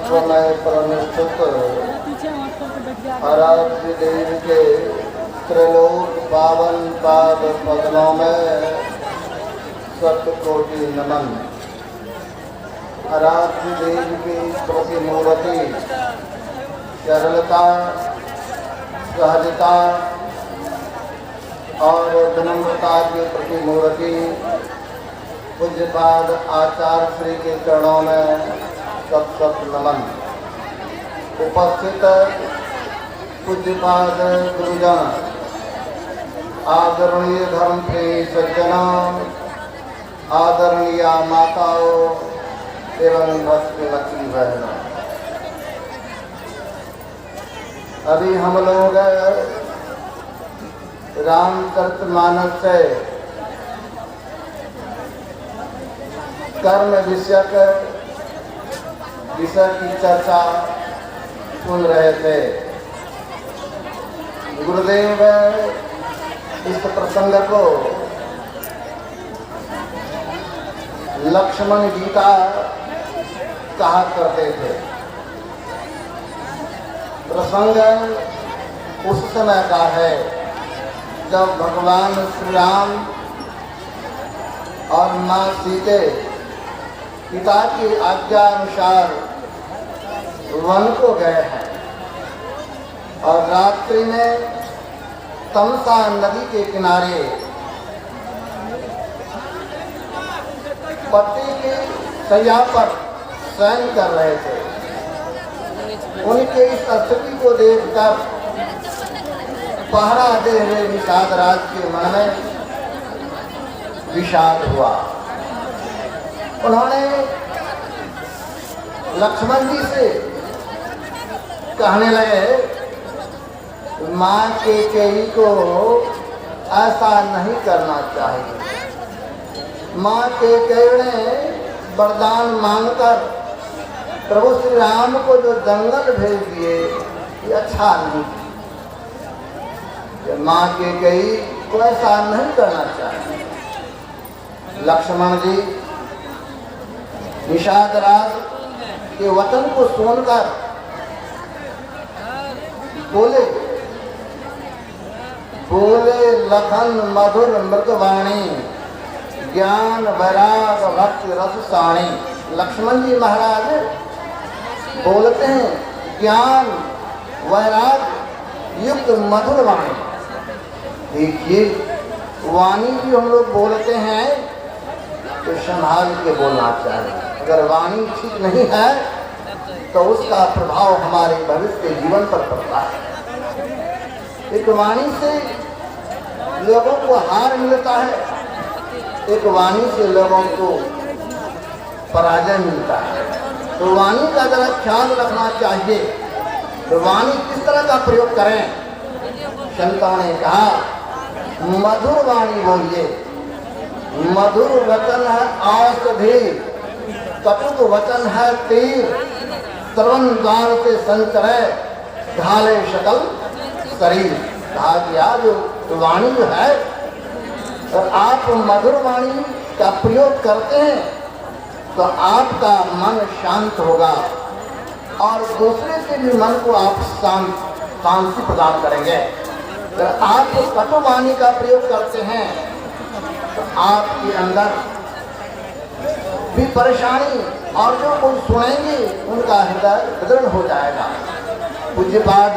सर्वमय परनिष्ठित आराध्य देव के त्रिलोक पावन पाद पद्मों में सप्तकोटि नमन। आराध्य देव की प्रतिमूर्ति सरलता, सहजता और विनम्रता की प्रतिमूर्ति पूज्यपाद आचार्य श्री के चरणों में सत सत नमन। उपस्थित पूज्यपाद गुरुजन, आदरणीय धर्म प्रिय सज्जनों, आदरणीय माताओं एवं भक्त लक्ष्मी बहनों, अभी हम लोग रामचरितमानस से कर्म विषयक विषय की चर्चा सुन रहे थे। गुरुदेव इस प्रसंग को लक्ष्मण गीता कहा करते थे। प्रसंग उस समय का है जब भगवान श्री राम और माँ सीते पिता की आज्ञा अनुसार वन को गए हैं और रात्रि में तमसा नदी के किनारे पति की शैया पर शयन कर रहे थे। उनके इस स्थिति को देखकर पहरा दे हुए निषाद राज के मन में विषाद हुआ। उन्होंने लक्ष्मण जी से कहने लगे, माँ के केई को ऐसा नहीं करना चाहिए। माँ के केई ने वरदान मांगकर प्रभु श्री राम को जो जंगल भेज दिए, ये अच्छा नहीं। माँ के केई को ऐसा नहीं करना चाहिए। लक्ष्मण जी निषाद राज के वचन को सुनकर बोले लखन मधुर मृतवाणी, ज्ञान वैराग भक्ति रस साणी। लक्ष्मण जी महाराज बोलते हैं ज्ञान वैराग युक्त मधुर वाणी। देखिए, वाणी भी हम लोग बोलते हैं तो संभाल के बोलना चाहिए। अगर वाणी ठीक नहीं है तो उसका प्रभाव हमारे भविष्य के जीवन पर पड़ता है। एक वाणी से लोगों को हार मिलता है, एक वाणी से लोगों को पराजय मिलता है। तो वाणी का जरा ख्याल रखना चाहिए। तो वाणी किस तरह का प्रयोग करें? संतों ने कहा मधुर वाणी बोलिए। मधुर वचन है औषधि, कटुक वचन है तीर, श्रवण द्वार से संचरे ढाले सकल शरीर। कहा गया जो वाणी जो है, और आप मधुर वाणी का प्रयोग करते हैं तो आपका मन शांत होगा और दूसरे के भी मन को आप शांति प्रदान करेंगे। अगर आप कटु वाणी का प्रयोग करते हैं तो आपके अंदर भी परेशानी, और जो कोई सुनेंगे उनका हृदय दृढ़ हो जाएगा। पूज्यपाद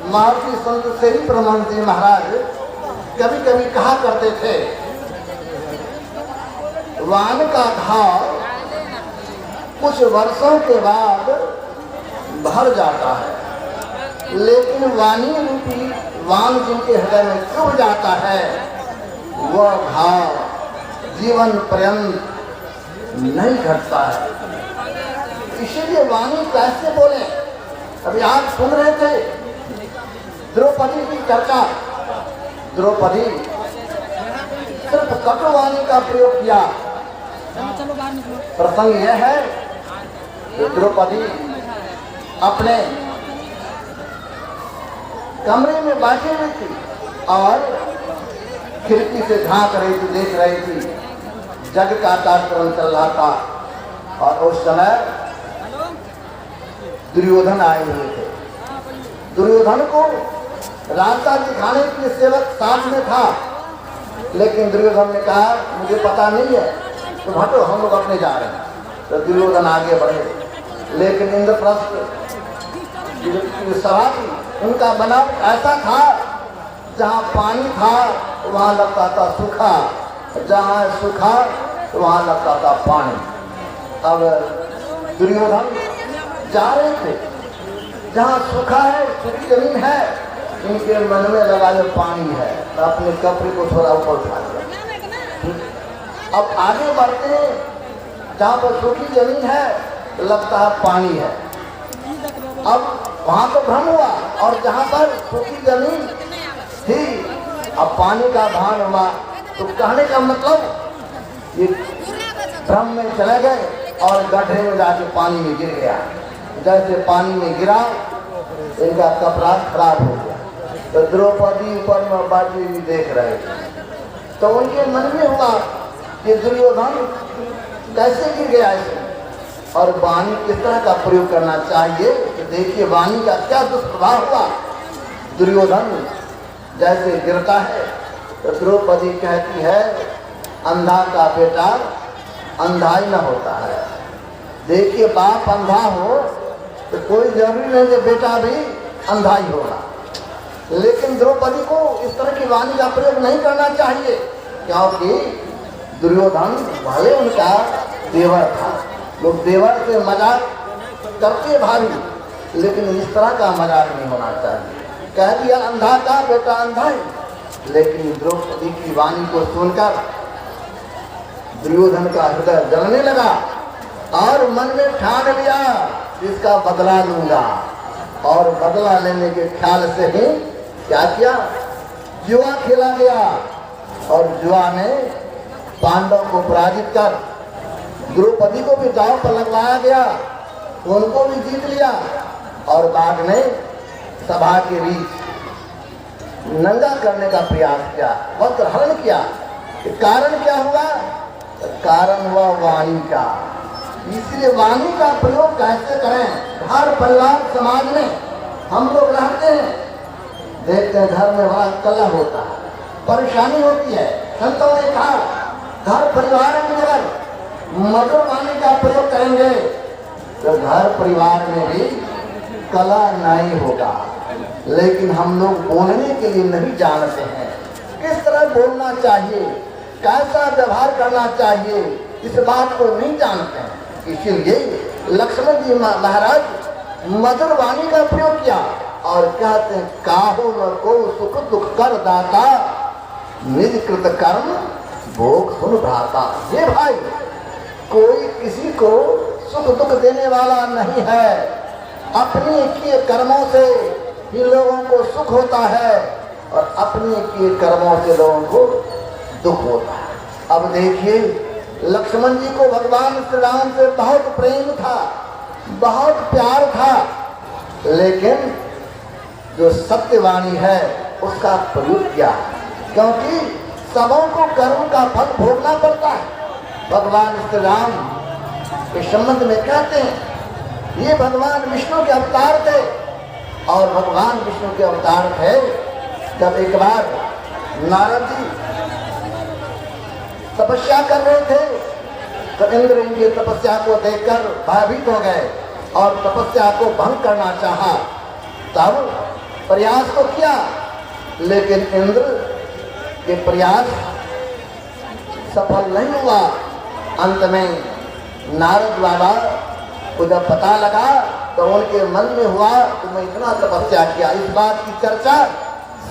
महर्षि संत श्री परमहंस जी महाराज कभी कभी कहा करते थे, वान का घाव कुछ वर्षों के बाद भर जाता है, लेकिन वाणी रूपी वान जिनके हृदय में चुभ जाता है, वह घाव जीवन पर्यंत नहीं घटता है। इसीलिए वाणी कैसे बोले? अभी आप सुन रहे थे द्रौपदी की चर्चा। द्रौपदी सिर्फ कटु वाणी का प्रयोग किया। प्रसंग यह है कि द्रौपदी अपने कमरे में बैठी हुई थी और खिड़की से झांक रही थी, देख रही थी जग का कार्यक्रम चल रहा था। और उस समय दुर्योधन आए हुए थे। दुर्योधन को रास्ता दिखाने के लिए सेवक साथ में था, लेकिन दुर्योधन ने कहा मुझे पता नहीं है, तो हटो हम लोग अपने जा रहे हैं। तो दुर्योधन आगे बढ़े, लेकिन इंद्रप्रस्थ जो सभा थी उनका बनाव ऐसा था, जहाँ पानी था वहाँ लगता था सूखा, जहाँ सूखा वहाँ लगता था पानी। अब दुर्योधन जा रहे थे, जहाँ सूखा है, सूखी जमीन है, इनके मन में लगा जो पानी है, तो अपने कपड़े को थोड़ा ऊपर उठा दिया। अब आगे बढ़ते हैं, जहाँ पर सूखी जमीन है तो लगता है पानी है। अब वहाँ तो भ्रम हुआ, और जहाँ पर सूखी जमीन थी अब पानी का भान हुआ। तो कहने का मतलब ये भ्रम में चले गए और गड्ढे में जाके पानी में गिर गया। जैसे पानी में गिरा इनका कपड़ा खराब हो गया। तो द्रौपदी ऊपर में बाटी भी देख रहे थे, तो उनके मन में हुआ कि दुर्योधन कैसे गिर गया ऐसे, और वाणी किस तरह का प्रयोग करना चाहिए। तो देखिए वाणी का क्या दुष्प्रभाव हुआ। दुर्योधन जैसे गिरता है तो द्रौपदी कहती है अंधा का बेटा अंधा ही न होता है। देखिए बाप अंधा हो तो कोई जरूरी नहीं कि बेटा भी अंधा ही होगा, लेकिन द्रौपदी को इस तरह की वाणी का प्रयोग नहीं करना चाहिए, क्योंकि दुर्योधन भले उनका देवर था, लोग देवर से मजाक करते भारी, लेकिन इस तरह का मजाक नहीं होना चाहिए। कह दिया अंधा का बेटा अंधा ही, लेकिन द्रौपदी की वाणी को सुनकर दुर्योधन का हृदय जलने लगा और मन में ठान लिया इसका बदला लूंगा। और बदला लेने के ख्याल से ही क्या किया, जुआ खेला गया, और जुआ में पांडव को पराजित कर द्रौपदी को भी दांव पर लगवाया गया, उनको भी जीत लिया। और बाद में सभा के बीच नंगा करने का प्रयास किया, वस्त्र हरण किया। कारण क्या हुआ, कारण हुआ वाणी का। इसलिए वाणी का प्रयोग कैसे करें। घर परिवार समाज में हम लोग रहते हैं, देखते हैं घर में बड़ा कलह होता है, परेशानी होती है। संतों ने कहा घर परिवार में अगर मधुर वाणी का प्रयोग करेंगे तो घर परिवार में भी कलह नहीं होगा। लेकिन हम लोग बोलने के लिए नहीं जानते हैं, किस तरह बोलना चाहिए, कैसा व्यवहार करना चाहिए, इस बात को नहीं जानते हैं। इसीलिए लक्ष्मण जी महाराज मधुर वाणी का प्रयोग किया और कहते हैं काहू न को सुख दुख कर दाता, निज कृत कर्म भोग सुन भ्राता। ये भाई कोई किसी को सुख दुख देने वाला नहीं है, अपने किए कर्मों से ही लोगों को सुख होता है और अपने किए कर्मों से लोगों को दुख होता है। अब देखिए लक्ष्मण जी को भगवान श्री राम से बहुत प्रेम था, बहुत प्यार था, लेकिन जो सत्यवाणी है उसका प्रयोग किया, क्योंकि सबों को कर्म का फल भोगना पड़ता है। भगवान श्री राम के संबंध में कहते हैं ये भगवान विष्णु के अवतार थे, और भगवान विष्णु के अवतार थे जब एक बार नारद जी तपस्या कर रहे थे तो इंद्र इनकी तपस्या को देखकर भयभीत हो गए और तपस्या को भंग करना चाहा। तब प्रयास तो किया, लेकिन इंद्र के प्रयास सफल नहीं हुआ। अंत में नारद बाबा को जब पता लगा तो उनके मन में हुआ कि मैं इतना तपस्या किया। इस बात की चर्चा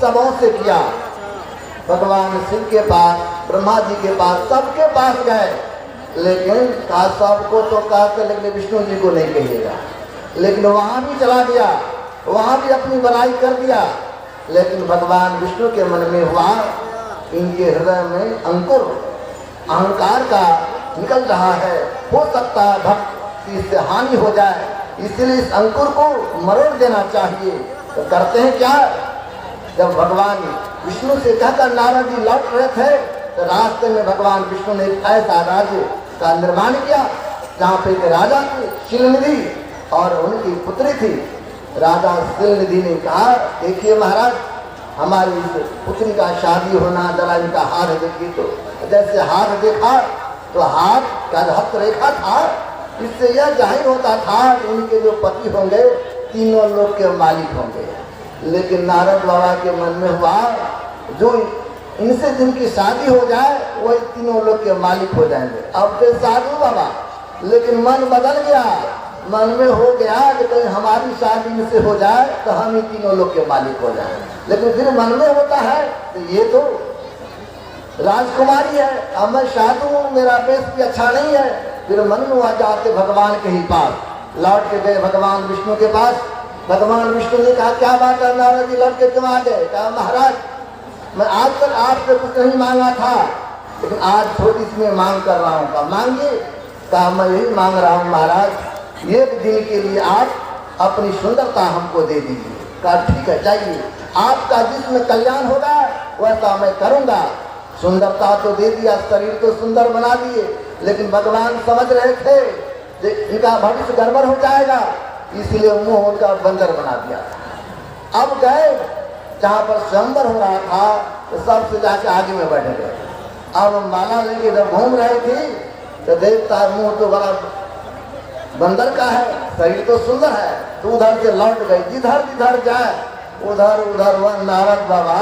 सबों से किया, भगवान शिव के पास, ब्रह्मा जी के पास, सबके पास गए, लेकिन कहा सबको तो कहते, लेकिन विष्णु जी को नहीं कहिएगा। लेकिन वहाँ भी चला गया, वहाँ भी अपनी बड़ाई कर दिया, लेकिन भगवान विष्णु के मन में हुआ इनके हृदय में अंकुर अहंकार का निकल रहा है, हो सकता है भक्त की इससे हानि हो जाए, इसलिए इस अंकुर को मरोड़ देना चाहिए। तो करते हैं क्या, जब भगवान विष्णु से कहकर नारद जी लौट रहे थे तो रास्ते में भगवान विष्णु ने एक ऐसा राज्य का निर्माण किया जहाँ पे एक राजा थे शिलनिधि, और उनकी पुत्री थी। राजा शिलनिधि ने कहा, देखिए महाराज, हमारी इस पुत्री का शादी होना, जरा इनका हाथ देखिए। तो जैसे हाथ देखा तो हाथ का हस्तरेखा था, इससे यह जाहिर होता था कि उनके जो पति होंगे तीनों लोक के मालिक होंगे। लेकिन नारद बाबा के मन में हुआ, जो इनसे जिनकी शादी हो जाए वही तीनों लोग के मालिक हो जाएंगे। अब तो साधु बाबा, लेकिन मन बदल गया। मन में हो गया कि कहीं हमारी शादी इनसे हो जाए तो हम ही तीनों लोग के मालिक हो जाए। लेकिन फिर मन में होता है तो ये तो राजकुमारी है, अब मैं साधु हूँ, मेरा वेश भी अच्छा नहीं है। फिर मन में हुआ, जाते भगवान के ही पास। लौट के गए भगवान विष्णु के पास। भगवान विष्णु ने कहा, क्या बात है नारद जी, लौट के क्यों आ गए? कहा, महाराज, मैं आज तक आपसे कुछ नहीं मांगा था, लेकिन आज छोटी सी मैं मांग कर रहा हूँ। कहा, मांगिए। कहा, मैं यही मांग रहा हूँ महाराज, एक दिन के लिए आप अपनी सुंदरता हमको दे दीजिए। कहा, ठीक है, जाइए, आपका जिसमें कल्याण होगा वैसा मैं करूँगा। सुंदरता तो दे दिया, शरीर तो सुंदर बना दिए, लेकिन भगवान समझ रहे थे कि इनका भविष्य गड़बड़ हो जाएगा, इसलिए मुंह उनका बंदर बना दिया। अब गए जहाँ पर स्वयंवर हो रहा था तो सबसे जाके आगे में बैठ गए। अब माला लेके जब घूम रहे थे तो देखता मुंह तो बड़ा बंदर का है, शरीर तो सुंदर है, तो उधर से लौट गए। जिधर जिधर जाए उधर उधर वह नारद बाबा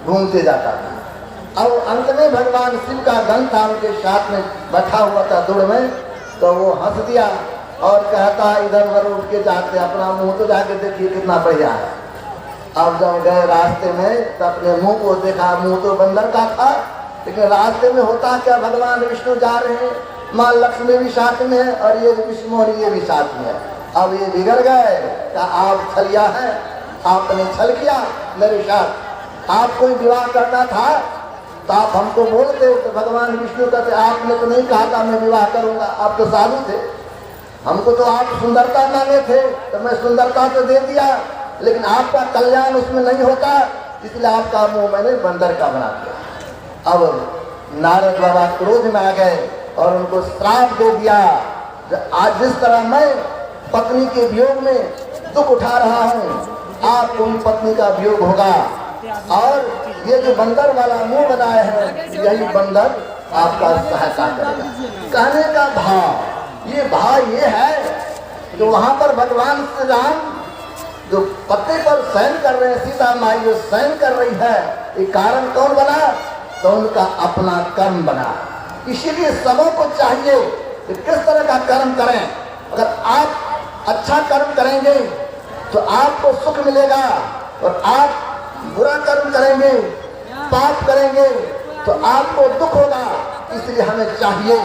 घूमते जाता था। अब अंत में भगवान शिव का गण था, उनके साथ में बैठा हुआ था दूर में, तो वो हंस दिया और कहता, इधर उधर उठ के जाते, अपना मुंह तो जाके देखिए कितना बढ़िया है। अब जब गए रास्ते में तो अपने मुंह को देखा, मुंह तो बंदर का था, लेकिन रास्ते में होता क्या, भगवान विष्णु जा रहे हैं, माँ लक्ष्मी भी साथ में है और ये विष्णु और ये भी साथ में है। अब ये बिगड़ गए, आप छलिया है, आपने छल किया मेरे साथ, आप कोई विवाह करना था तो आप हमको बोलते। तो भगवान विष्णु कहते, आपने तो नहीं कहा था मैं विवाह करूंगा, आप तो साधु थे, हमको तो आप सुंदरता मांगे थे तो मैं सुंदरता तो दे दिया, लेकिन आपका कल्याण उसमें नहीं होता, इसलिए आपका मुंह मैंने बंदर का बना दिया। अब नारद बाबा क्रोध में आ गए और उनको श्राप दे दिया, आज जिस तरह मैं पत्नी के वियोग में दुख उठा रहा हूँ, आपको भी पत्नी का वियोग होगा, और ये जो बंदर वाला मुंह बनाए हैं यही बंदर आपका सहायता करेगा। कहने का भाव, ये भाव ये है जो वहां पर भगवान श्री राम जो पत्ते पर शयन कर रहे हैं, सीता माई जो शयन कर रही है, ये कारण कौन बना? तो उनका अपना कर्म बना। इसीलिए सबों को चाहिए कि किस तरह का कर्म करें। अगर आप अच्छा कर्म करेंगे तो आपको सुख मिलेगा, और आप बुरा कर्म करेंगे, पाप करेंगे तो आपको दुख होगा। इसलिए हमें चाहिए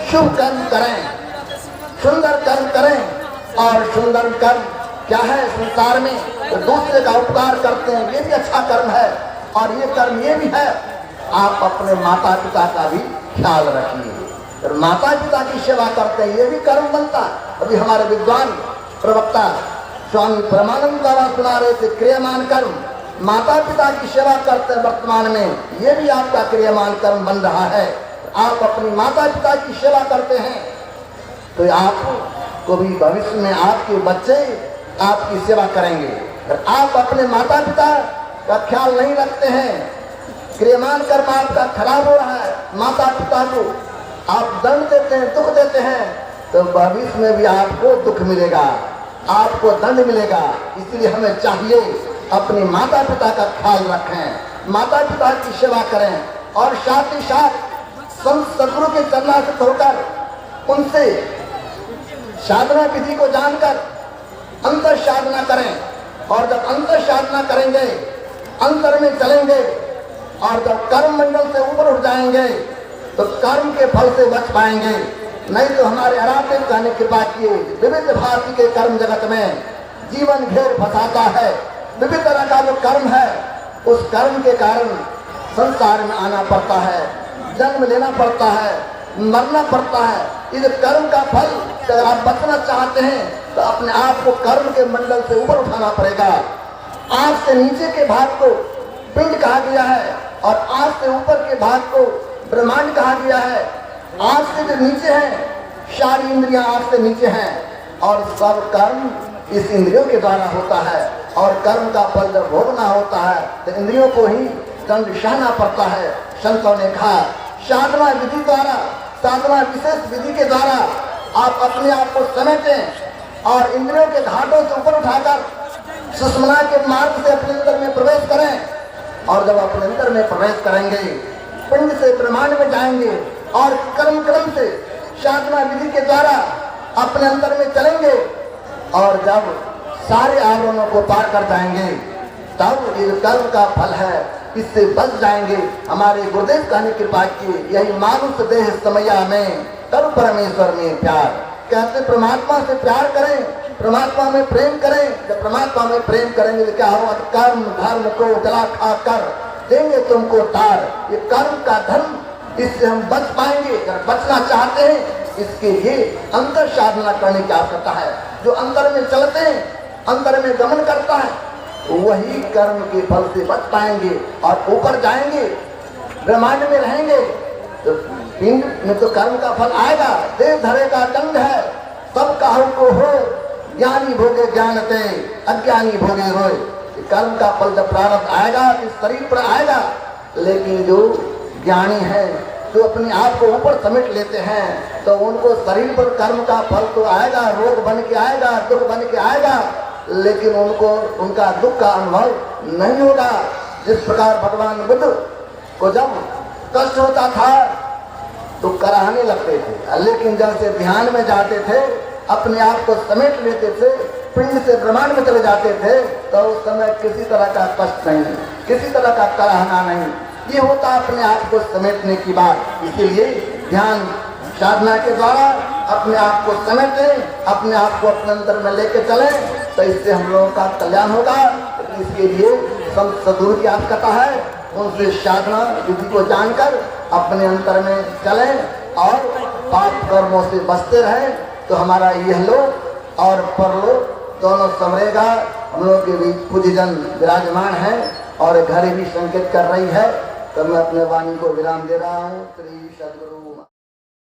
शुभ कर्म करें, सुंदर कर्म करें। और सुंदर कर्म क्या है संसार में? तो दूसरे का उपकार करते हैं, ये भी अच्छा कर्म है। और ये कर्म ये भी है, आप अपने माता पिता का भी ख्याल रखिए, और माता पिता की सेवा करते हैं, ये भी कर्म बनता है। अभी हमारे विद्वान प्रवक्ता स्वामी परमानंद बाबा सुना रहे थे, क्रियमान कर्म, माता पिता की सेवा करते हैं वर्तमान में, ये भी आपका क्रियमान कर्म बन रहा है। आप अपनी माता पिता की सेवा करते हैं तो आपको भी भविष्य में आपके बच्चे आपकी सेवा करेंगे। अगर आप अपने माता पिता का ख्याल नहीं रखते हैं, क्रियमान कर्म आपका खराब हो रहा है, माता पिता को आप दंड देते हैं, दुख देते हैं, तो भविष्य में भी आपको दुख मिलेगा, आपको दंड मिलेगा। इसलिए हमें चाहिए अपने माता पिता का ख्याल रखें, माता पिता की सेवा करें, और साथ ही साथ संत सदगुरु के चरणागत होकर उनसे साधना विधि को जानकर अंतर साधना करें। और जब अंतर साधना करेंगे, अंतर में चलेंगे, और जब कर्म मंडल से ऊपर उठ जाएंगे तो कर्म के फल से बच पाएंगे। नहीं तो हमारे आराध्य कहने की बात किए, विविध भांति के कर्म जगत में जीवन घेर फंसाता है। विभिन्न तरह का जो कर्म है, उस कर्म के कारण संसार में आना पड़ता है, जन्म लेना पड़ता है, मरना पड़ता है। इस कर्म का फल अगर आप बचना चाहते हैं तो अपने आप को कर्म के मंडल से ऊपर उठाना पड़ेगा। आँख से नीचे के भाग को पिंड कहा गया है, और आँख से ऊपर के भाग को ब्रह्मांड कहा गया है। आँख से जो नीचे है, सारी इंद्रियां आँख से नीचे हैं, और सब कर्म इस इंद्रियों के द्वारा होता है, और कर्म का फल जब भोगना होता है तो इंद्रियों को ही दंड सहना पड़ता है। संतों ने कहा साधना विधि द्वारा, साधना विशेष विधि के द्वारा आप अपने आप को समेटें और इंद्रियों के घाटों से ऊपर उठाकर सुषुम्ना के मार्ग से अपने अंदर में प्रवेश करें। और जब अपने अंदर में प्रवेश करेंगे, पिंड से ब्रह्मांड में जाएंगे और कर्म क्रम से साधना विधि के द्वारा अपने अंदर में चलेंगे, और जब सारे आवरणों को पार कर जाएंगे तब ये कर्म का फल है इससे बच जाएंगे। हमारे गुरुदेव का कृपा की यही मानुष देह समया में तब परमेश्वर में प्यार कहते, परमात्मा से प्यार करें, परमात्मा में प्रेम करें। जब परमात्मा में प्रेम करेंगे तो क्या होगा, कर्म धर्म को जला खा कर देंगे तुमको तार। ये कर्म का धर्म, इससे हम बच पाएंगे। अगर बचना चाहते हैं इसके लिए अंतर साधना करने की आवश्यकता है। जो अंदर में चलते हैं, अंदर में गमन करता है, वही कर्म के फल से बच पाएंगे और ऊपर जाएंगे, ब्रह्मांड में रहेंगे। तो पिंड में तो कर्म का फल आएगा। देव धरे का दंड है, सब काहू को हो, ज्ञानी भोगे ज्ञानते, अज्ञानी भोगे रोए। कर्म का फल जब प्रारब्ध आएगा तो शरीर पर आएगा, लेकिन जो ज्ञानी है, जो अपने आप को ऊपर समेट लेते हैं, तो उनको शरीर पर कर्म का फल तो आएगा, रोग बन के आएगा, दुख बन के आएगा, लेकिन उनको उनका दुख का अनुभव नहीं होगा। जिस प्रकार भगवान बुद्ध को जब कष्ट होता था तो कराहने लगते थे, लेकिन जब से ध्यान में जाते थे, अपने आप को समेट लेते थे, पिंड से ब्रह्मांड में चले जाते थे, तो उस समय किसी तरह का कष्ट नहीं, किसी तरह का कराहना नहीं। ये होता अपने आप को समेटने की बात। इसीलिए ध्यान साधना के द्वारा अपने आप को समेटें, अपने आप को अपने अंदर में लेके चलें, तो इससे हम लोगों का कल्याण होगा। इसके लिए संत सद्गुरु की आवश्यकता है, उनसे साधना विधि को जानकर अपने अंतर में चलें और पाप कर्मों से बचते रहें, तो हमारा यह लोक और परलोक दोनों संवरेगा। हम लोगों के बीच पूज्यजन विराजमान है और घड़ी भी संकेत कर रही है, तो मैं अपने वाणी को विराम दे रहा हूँ। श्री सद्गुरु।